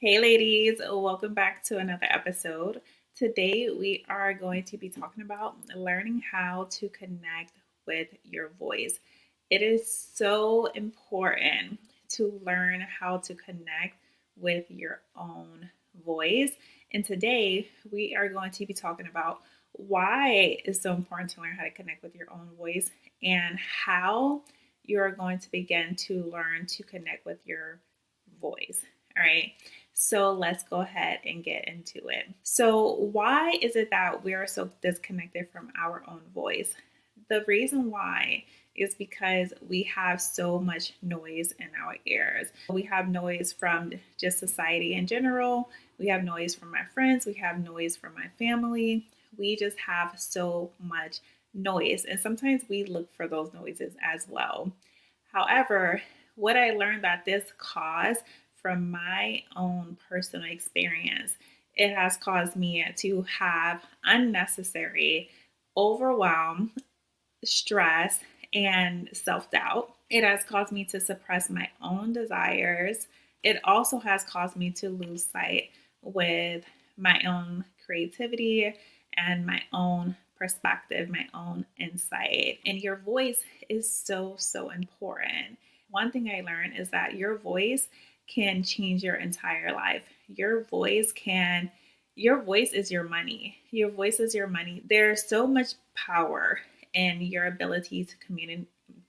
Hey, ladies, welcome back to another episode. Today, we are going to be talking about learning how to connect with your voice. It is so important to learn how to connect with your own voice. And today, we are going to be talking about why it's so important to learn how to connect with your own voice and how you're going to begin to learn to connect with your voice. All right. So let's go ahead and get into it. So, why is it that we are so disconnected from our own voice? The reason why is because we have so much noise in our ears. We have noise from just society in general, we have noise from my friends, we have noise from my family. We just have so much noise, and sometimes we look for those noises as well. However, what I learned that this caused from my own personal experience, it has caused me to have unnecessary overwhelm, stress, and self doubt. It has caused me to suppress my own desires. It also has caused me to lose sight with my own creativity and my own perspective, my own insight. And your voice is so important. One thing I learned is that your voice can change your entire life. Your voice is your money. Your voice is your money. There's so much power in your ability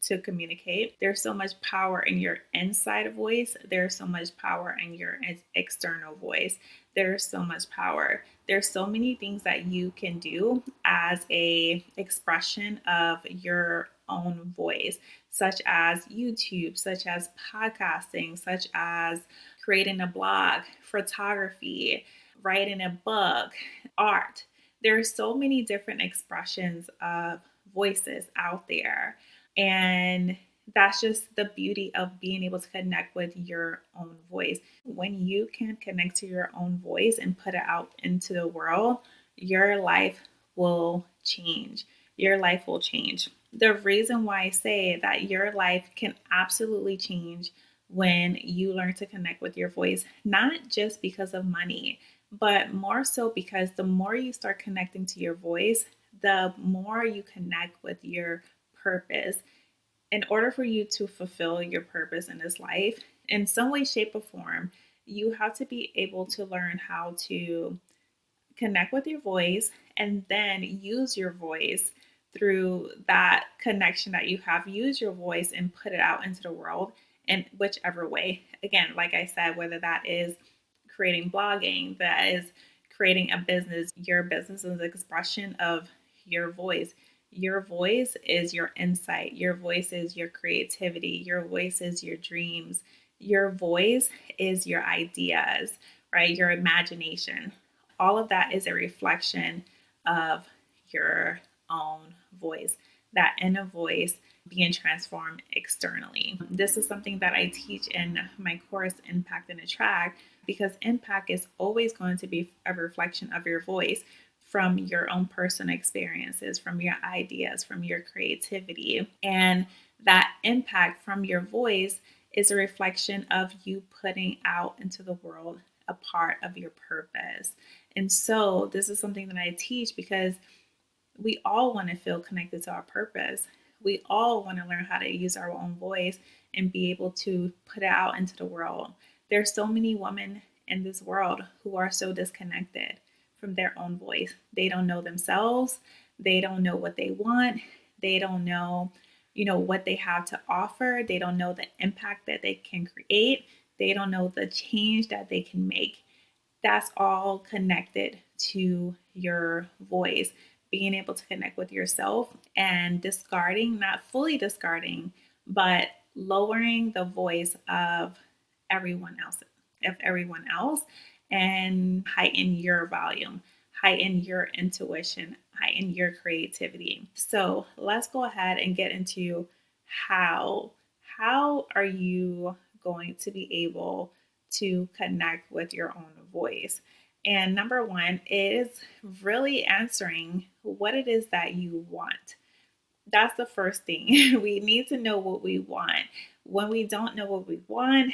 to communicate. There's so much power in your inside voice. There's so much power in your external voice. There's so much power. There's so many things that you can do as a expression of your own voice, such as YouTube, such as podcasting, such as creating a blog, photography, writing a book, art. There are so many different expressions of voices out there. And that's just the beauty of being able to connect with your own voice. When you can connect to your own voice and put it out into the world, your life will change. Your life will change. The reason why I say that your life can absolutely change when you learn to connect with your voice, not just because of money, but more so because the more you start connecting to your voice, the more you connect with your purpose. In order for you to fulfill your purpose in this life, in some way, shape, or form, you have to be able to learn how to connect with your voice and then use your voice through that connection that you have. Use your voice and put it out into the world in whichever way. Again, like I said, whether that is creating blogging, that is creating a business, your business is an expression of your voice. Your voice is your insight. Your voice is your creativity. Your voice is your dreams. Your voice is your ideas, right? Your imagination. All of that is a reflection of your own voice, that inner voice being transformed externally. This is something that I teach in my course, Impact and Attract, because impact is always going to be a reflection of your voice from your own personal experiences, from your ideas, from your creativity. And that impact from your voice is a reflection of you putting out into the world a part of your purpose. And so, this is something that I teach because we all want to feel connected to our purpose. We all want to learn how to use our own voice and be able to put it out into the world. There's so many women in this world who are so disconnected from their own voice. They don't know themselves. They don't know what they want. They don't know, what they have to offer. They don't know the impact that they can create. They don't know the change that they can make. That's all connected to your voice. Being able to connect with yourself and discarding, not fully discarding, but lowering the voice of everyone else, and heighten your volume, heighten your intuition, heighten your creativity. So let's go ahead and get into how how are you going to be able to connect with your own voice. And number one is really answering what it is that you want. That's the first thing. We need to know what we want. When we don't know what we want,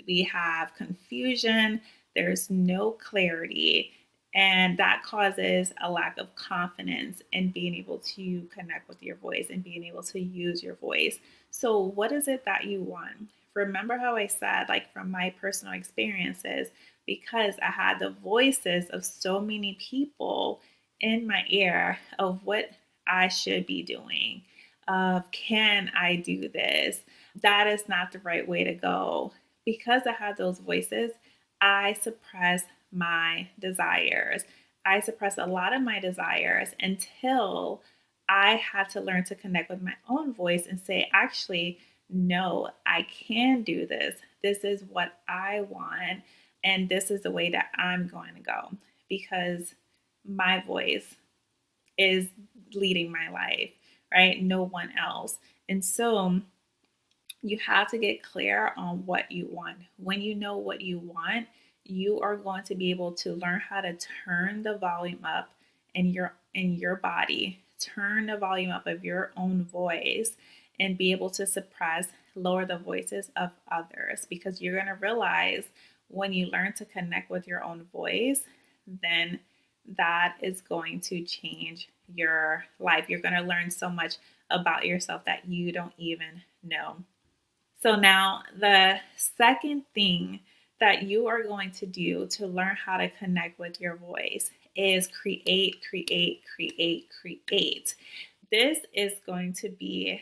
we have confusion. there's no clarity, and that causes a lack of confidence in being able to connect with your voice and being able to use your voice. So, what is it that you want? Remember how I said, like from my personal experiences, because I had the voices of so many people in my ear of what I should be doing, of can I do this? That is not the right way to go. Because I had those voices, I suppressed my desires. I suppressed a lot of my desires until I had to learn to connect with my own voice and say, actually, no, I can do this. This is what I want. And this is the way that I'm going to go because my voice is leading my life, right? No one else. And so you have to get clear on what you want. When you know what you want, you are going to be able to learn how to turn the volume up in your body, turn the volume up of your own voice and be able to suppress, lower the voices of others because you're going to realize when you learn to connect with your own voice, then that is going to change your life. You're going to learn so much about yourself that you don't even know. So, now the second thing that you are going to do to learn how to connect with your voice is create, create, create, create. This is going to be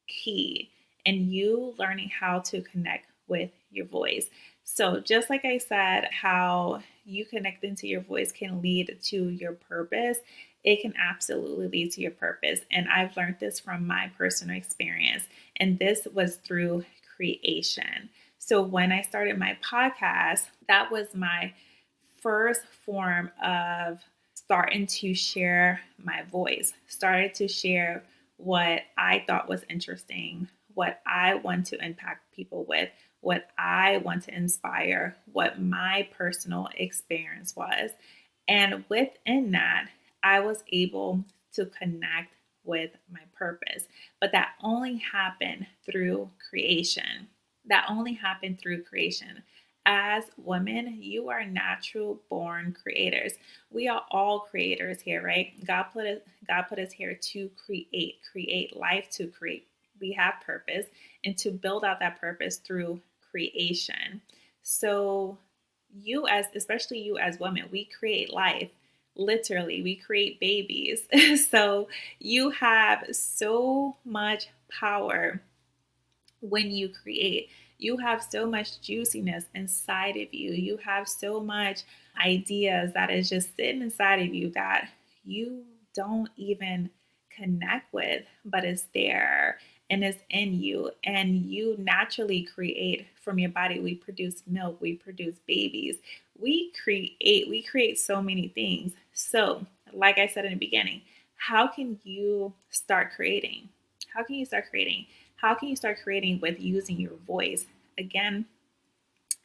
key in you learning how to connect with your voice. So, just like I said, how you connecting to your voice can lead to your purpose, it can absolutely lead to your purpose. And I've learned this from my personal experience, and this was through creation. So, when I started my podcast, that was my first form of starting to share my voice, started to share what I thought was interesting, what I want to impact people with, what I want to inspire, what my personal experience was. And within that, I was able to connect with my purpose. But that only happened through creation. That only happened through creation. As women, you are natural born creators. We are all creators here, right? God put us here to create life, to create. We have purpose and to build out that purpose through creation. So you as especially you as women, we create life. Literally, we create babies. So you have so much power when you create. You have so much juiciness inside of you. You have so much ideas that is just sitting inside of you that you don't even connect with, but it's there and it's in you. And you naturally create from your body. We produce milk, we produce babies. We create so many things. So, like I said in the beginning, how can you start creating? How can you start creating? How can you start creating with using your voice? Again,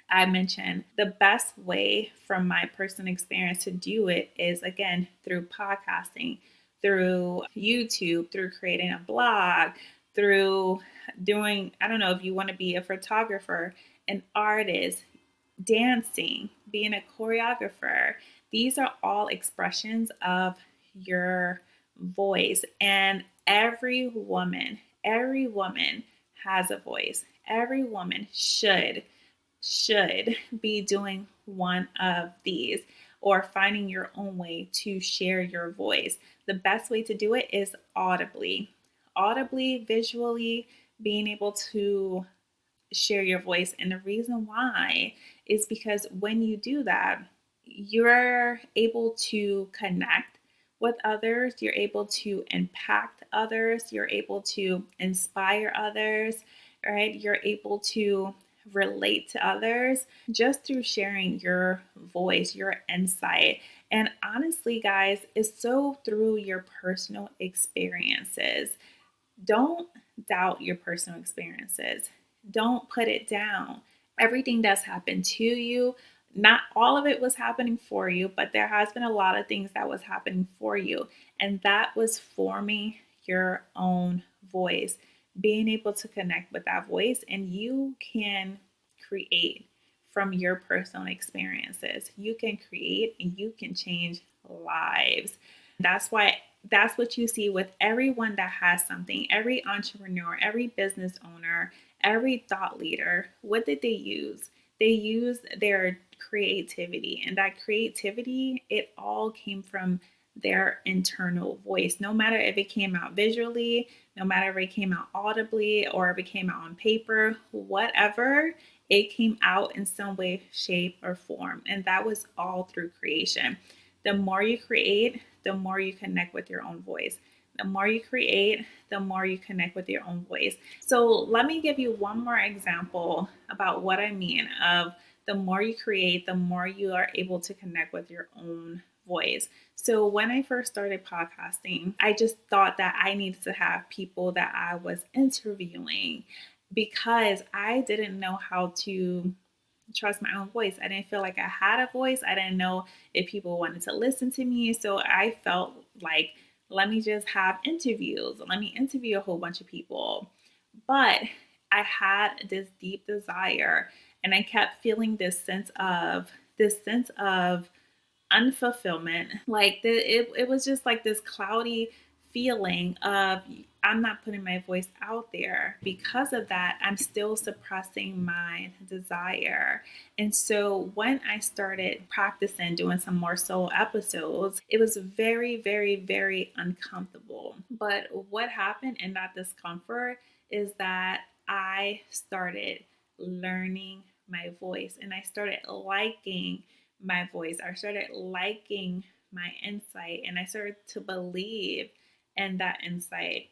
I mentioned the best way from my personal experience to do it is again through podcasting, through YouTube, through creating a blog, through doing, I don't know if you want to be a photographer, an artist, dancing, being a choreographer. These are all expressions of your voice. And every woman has a voice. Every woman should be doing one of these or finding your own way to share your voice. The best way to do it is audibly, visually, being able to share your voice. And the reason why is because when you do that, you're able to connect with others, you're able to impact others, you're able to inspire others, right? You're able to relate to others just through sharing your voice, your insight. And honestly, guys, it's so through your personal experiences. Don't doubt your personal experiences. Don't put it down. Everything that's happened to you, not all of it was happening for you, but there has been a lot of things that was happening for you. And that was forming your own voice, being able to connect with that voice, and you can create from your personal experiences. You can create and you can change lives. That's what you see with everyone that has something, every entrepreneur, every business owner, every thought leader. What did they use? They used their creativity, and that creativity, it all came from their internal voice. No matter if it came out visually, no matter if it came out audibly or if it came out on paper, whatever, it came out in some way, shape, or form. And that was all through creation. The more you create, the more you connect with your own voice. The more you create, the more you connect with your own voice. So let me give you one more example about what I mean of the more you create, the more you are able to connect with your own voice. So when I first started podcasting, I just thought that I needed to have people that I was interviewing because I didn't know how to trust my own voice. I didn't feel like I had a voice. I didn't know if people wanted to listen to me. So I felt like, let me just have interviews. Let me interview a whole bunch of people. But I had this deep desire and I kept feeling this sense of unfulfillment. It was just like this cloudy feeling of I'm not putting my voice out there. Because of that, I'm still suppressing my desire. And so when I started practicing doing some more solo episodes, it was very, very, very uncomfortable. But what happened in that discomfort is that I started learning my voice and I started liking my voice. I started liking my insight and I started to believe in that insight.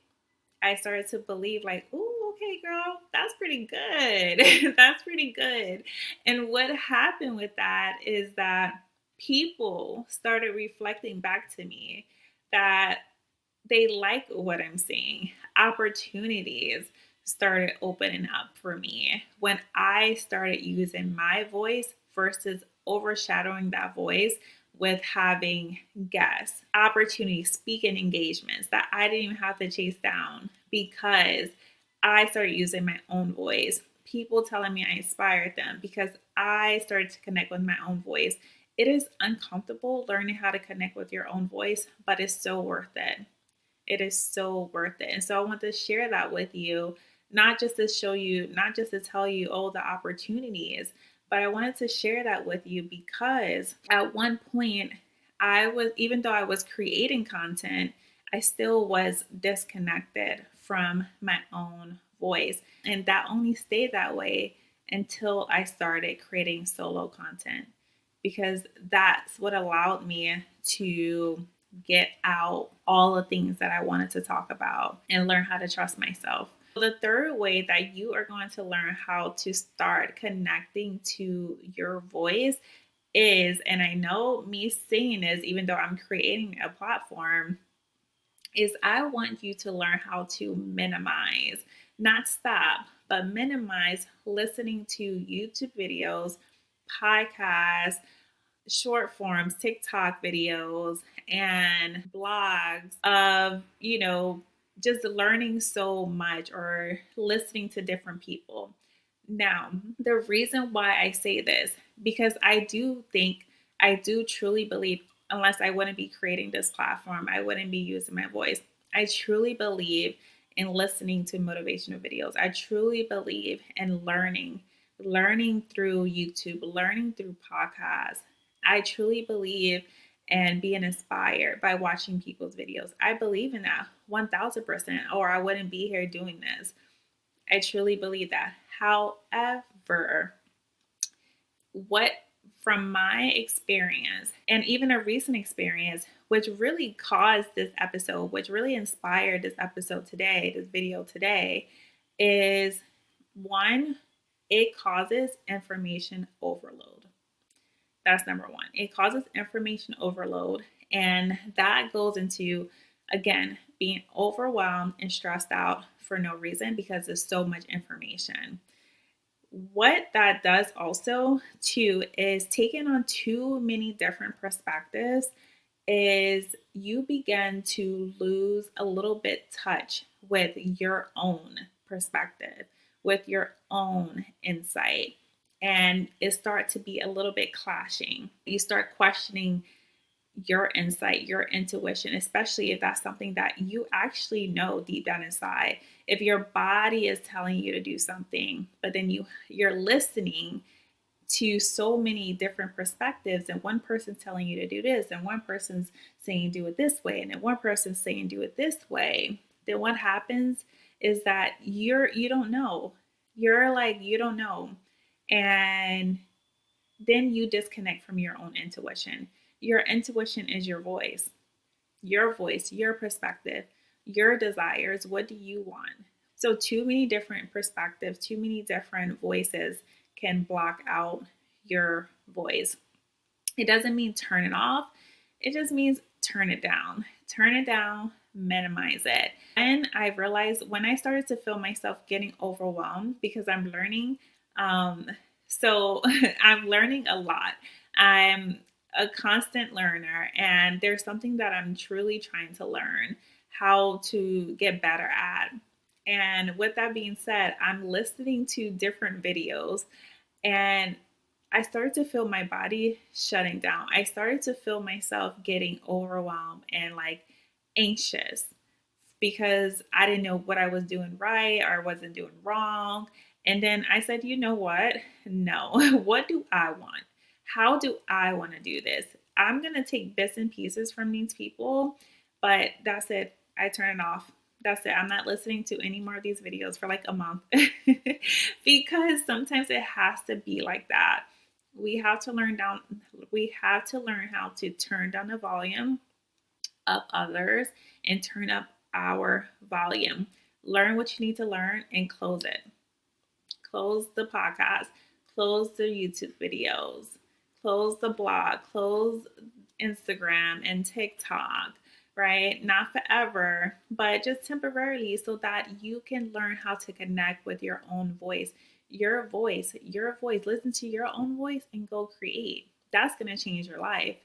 I started to believe, like, ooh, okay, girl, that's pretty good. That's pretty good. And what happened with that is that people started reflecting back to me that they like what I'm saying. Opportunities started opening up for me when I started using my voice versus overshadowing that voice with having guests, opportunities, speaking engagements that I didn't even have to chase down because I started using my own voice. People telling me I inspired them because I started to connect with my own voice. It is uncomfortable learning how to connect with your own voice, but it's so worth it. It is so worth it. And so I want to share that with you, not just to show you, not just to tell you, oh, the opportunities, but I wanted to share that with you because at one point, even though I was creating content, I still was disconnected from my own voice. And that only stayed that way until I started creating solo content because that's what allowed me to get out all the things that I wanted to talk about and learn how to trust myself. The third way that you are going to learn how to start connecting to your voice is, and I know me saying this, even though I'm creating a platform, is I want you to learn how to minimize, not stop, but minimize listening to YouTube videos, podcasts, short forms, TikTok videos, and blogs of, just learning so much or listening to different people. Now, the reason why I say this, because I do truly believe, unless I wouldn't be creating this platform, I wouldn't be using my voice. I truly believe in listening to motivational videos. I truly believe in learning through YouTube, learning through podcasts. I truly believe in being inspired by watching people's videos. I believe in that 1000%, or I wouldn't be here doing this. I truly believe that. However, what from my experience and even a recent experience, which really caused this episode, which really inspired this episode today, this video today, is one, it causes information overload. That's number one. It causes information overload. And that goes into, again, being overwhelmed and stressed out for no reason because there's so much information. What that does also, too, is taking on too many different perspectives is you begin to lose a little bit touch with your own perspective, with your own insight. and it start to be a little bit clashing. You start questioning your insight, your intuition, especially if that's something that you actually know deep down inside. If your body is telling you to do something, but then you're listening to so many different perspectives, and one person's telling you to do this, and one person's saying do it this way, and then one person's saying do it this way, then what happens is that you don't know. You're like you don't know. And then you disconnect from your own intuition. Your intuition is your voice, your perspective, your desires. What do you want? So, too many different perspectives, too many different voices can block out your voice. It doesn't mean turn it off, it just means turn it down. Turn it down, minimize it. And I realized when I started to feel myself getting overwhelmed because I'm learning, so I'm learning a lot. I'm a constant learner, and there's something that I'm truly trying to learn how to get better at. And with that being said, I'm listening to different videos, and I started to feel my body shutting down. I started to feel myself getting overwhelmed and like anxious because I didn't know what I was doing right or wasn't doing wrong. And then I said, you know what? No, what do I want? How do I want to do this? I'm going to take bits and pieces from these people, but that's it. I turn it off. That's it. I'm not listening to any more of these videos for like a month because sometimes it has to be like that. We have to we have to learn how to turn down the volume of others and turn up our volume. Learn what you need to learn and close it. Close the podcast, close the YouTube videos, close the blog, close Instagram and TikTok, right? Not forever, but just temporarily so that you can learn how to connect with your own voice. Your voice, your voice. Listen to your own voice and go create. That's going to change your life.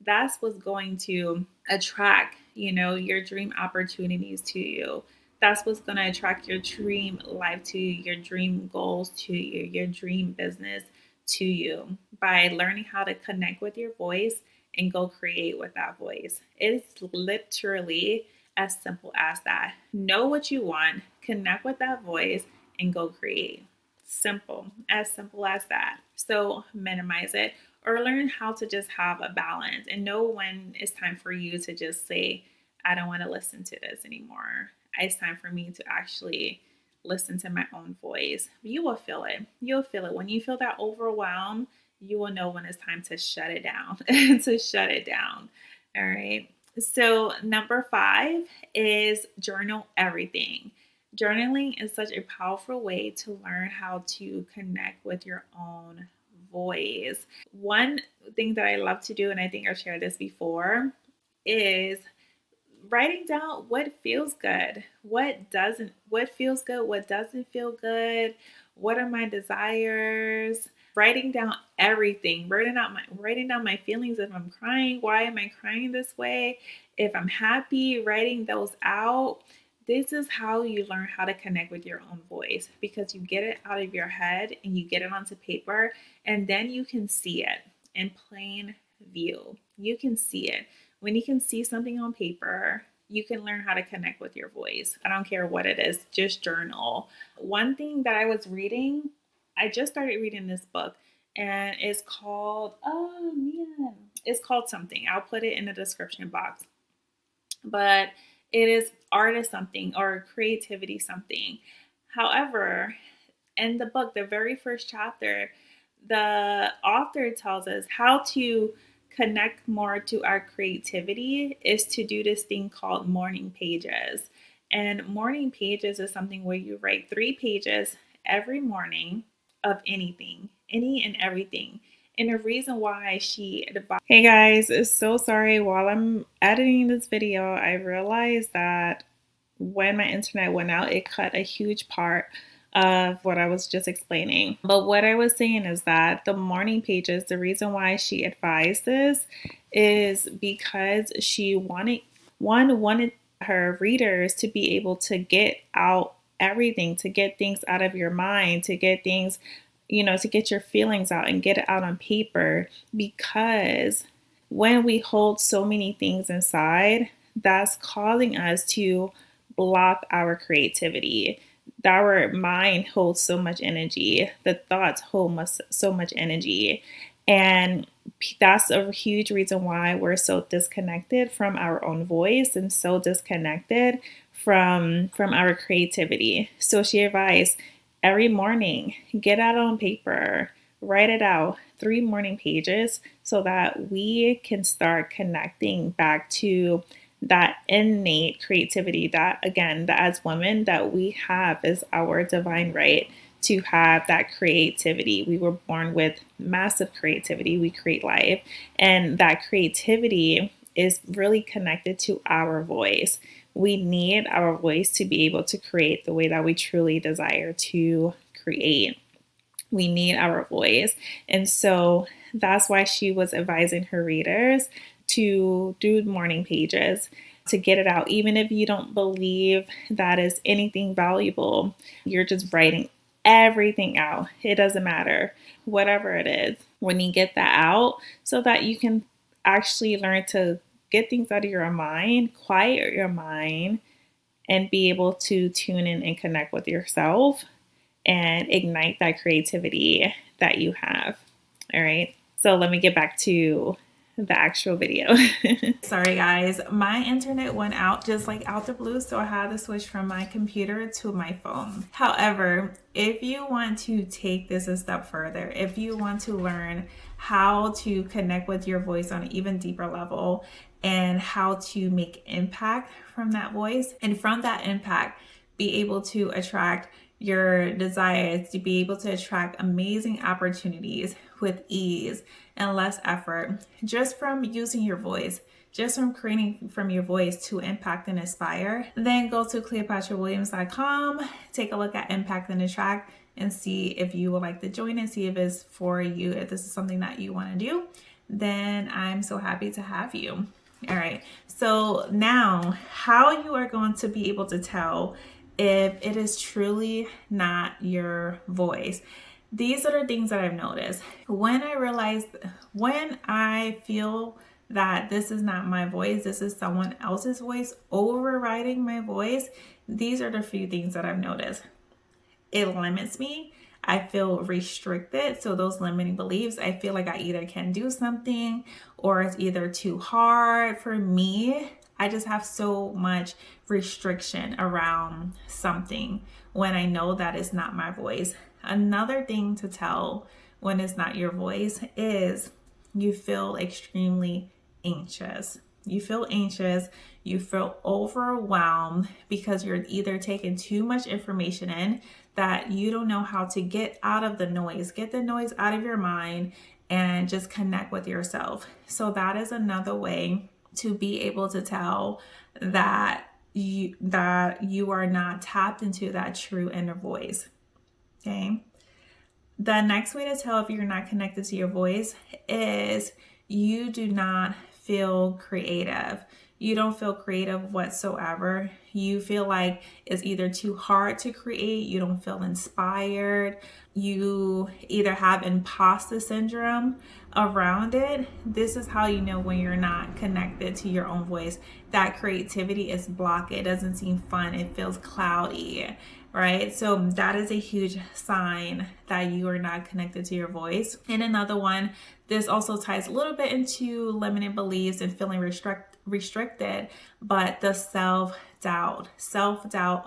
That's what's going to attract, your dream opportunities to you. That's what's going to attract your dream life to you, your dream goals to you, your dream business to you by learning how to connect with your voice and go create with that voice. It's literally as simple as that. Know what you want, connect with that voice, and go create. Simple as that. So minimize it or learn how to just have a balance and know when it's time for you to just say, I don't want to listen to this anymore. It's time for me to actually listen to my own voice. You will feel it. You'll feel it. When you feel that overwhelm, you will know when it's time to shut it down, to shut it down. All right. So, number 5 is journal everything. Journaling is such a powerful way to learn how to connect with your own voice. One thing that I love to do, and I think I've shared this before, is writing down what feels good, what feels good, what doesn't feel good, what are my desires, writing down everything, writing down my feelings. If I'm crying, why am I crying this way? If I'm happy, writing those out. This is how you learn how to connect with your own voice, because you get it out of your head and you get it onto paper, and then you can see it in plain view. You can see it. When you can see something on paper, you can learn how to connect with your voice. I don't care what it is, just journal. One thing that I was reading, I just started reading this book, and it's called, oh man, it's called something. I'll put it in the description box. But it is art is something or creativity something. However, in the book, the very first chapter, the author tells us how to connect more to our creativity is to do this thing called morning pages. And morning pages is something where you write 3 pages every morning of anything, any and everything. And the reason why she advised. Hey guys, so sorry. While I'm editing this video, I realized that when my internet went out, it cut a huge part of what I was just explaining. But what I was saying is that the morning pages, the reason why she advised this is because she wanted her readers to be able to get out everything, to get things out of your mind, to get things to get your feelings out and get it out on paper, because when we hold so many things inside, that's causing us to block our creativity. Our mind holds so much energy, the thoughts hold so much energy. And that's a huge reason why we're so disconnected from our own voice and so disconnected from our creativity. So she advised, every morning, get out on paper, write it out, 3 morning pages, so that we can start connecting back to that innate creativity that, again, that as women, that we have is our divine right to have that creativity. We were born with massive creativity. We create life, and that creativity is really connected to our voice. We need our voice to be able to create the way that we truly desire to create. We need our voice. And so that's why she was advising her readers to do morning pages, to get it out. Even if you don't believe that is anything valuable, you're just writing everything out. It doesn't matter, whatever it is, when you get that out, so that you can actually learn to get things out of your mind, quiet your mind, and be able to tune in and connect with yourself and ignite that creativity that you have. All right. So let me get back to the actual video. Sorry guys, my internet went out just like out the blue, so I had to switch from my computer to my phone. However, if you want to take this a step further, if you want to learn how to connect with your voice on an even deeper level and how to make impact from that voice, and from that impact be able to attract your desires, to be able to attract amazing opportunities with ease and less effort, just from using your voice, just from creating from your voice to impact and inspire, then go to CleopatraWilliams.com, take a look at Impact and Attract, and see if you would like to join and see if it's for you. If this is something that you want to do, then I'm so happy to have you. All right, so now how you are going to be able to tell if it is truly not your voice. These are the things that I've noticed. When I feel that this is not my voice, this is someone else's voice overriding my voice, these are the few things that I've noticed. It limits me. I feel restricted. So those limiting beliefs, I feel like I either can't do something or it's either too hard for me. I just have so much restriction around something when I know that it's not my voice. Another thing to tell when it's not your voice is you feel extremely anxious. You feel anxious, you feel overwhelmed because you're either taking too much information in that you don't know how to get out of the noise, get the noise out of your mind and just connect with yourself. So that is another way to be able to tell that you are not tapped into that true inner voice. Okay. The next way to tell if you're not connected to your voice is you do not feel creative. You don't feel creative whatsoever. You feel like it's either too hard to create. You don't feel inspired. You either have imposter syndrome around it. This is how you know when you're not connected to your own voice. That creativity is blocked. It doesn't seem fun. It feels cloudy, right? So that is a huge sign that you are not connected to your voice. And another one, this also ties a little bit into limiting beliefs and feeling restricted, but the self-doubt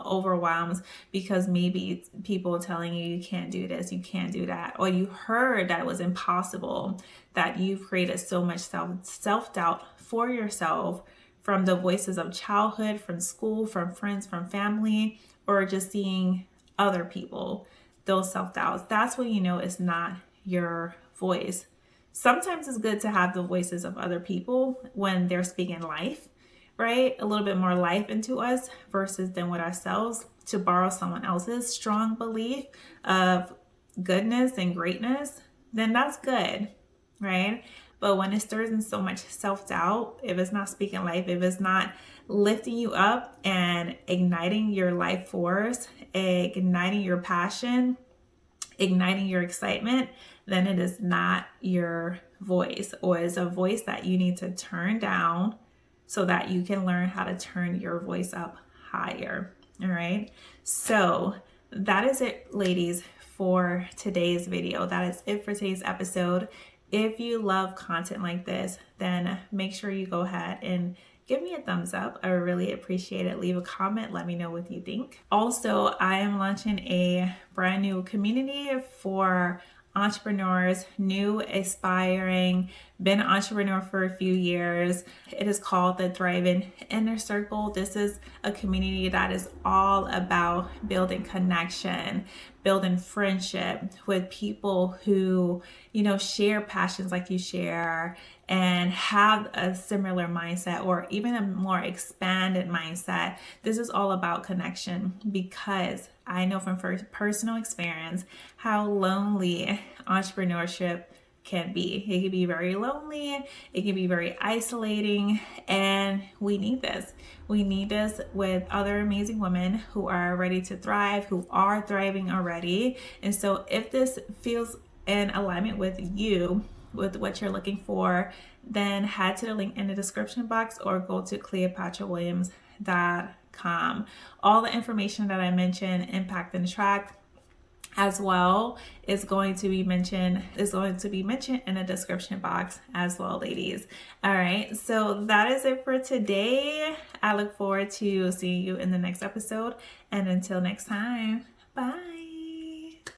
overwhelms because maybe people telling you can't do this, you can't do that, or you heard that it was impossible, that you've created so much self-doubt for yourself from the voices of childhood, from school, from friends, from family, or just seeing other people, those self-doubts. That's when you know it's not your voice. Sometimes it's good to have the voices of other people when they're speaking life, right? A little bit more life into us versus than with ourselves, to borrow someone else's strong belief of goodness and greatness, then that's good, right? But when it stirs in so much self-doubt, if it's not speaking life, if it's not lifting you up and igniting your life force, igniting your passion, igniting your excitement, then it is not your voice, or is a voice that you need to turn down so that you can learn how to turn your voice up higher. All right. So that is it, ladies, for today's video. That is it for today's episode. If you love content like this, then make sure you go ahead and give me a thumbs up. I really appreciate it. Leave a comment. Let me know what you think. Also, I am launching a brand new community for entrepreneurs, new, aspiring, been an entrepreneur for a few years. It is called the Thriving Inner Circle. This is a community that is all about building connection, building friendship with people who, share passions like you share and have a similar mindset, or even a more expanded mindset. This is all about connection, because I know from personal experience how lonely entrepreneurship can be. It can be very lonely, it can be very isolating, and we need this. We need this with other amazing women who are ready to thrive, who are thriving already. And so if this feels in alignment with you, with what you're looking for, then head to the link in the description box or go to CleopatraWilliams.com. All the information that I mentioned, Impact and Track, as well, is going to be mentioned in the description box as well, ladies. All right, so that is it for today. I look forward to seeing you in the next episode, and until next time, bye.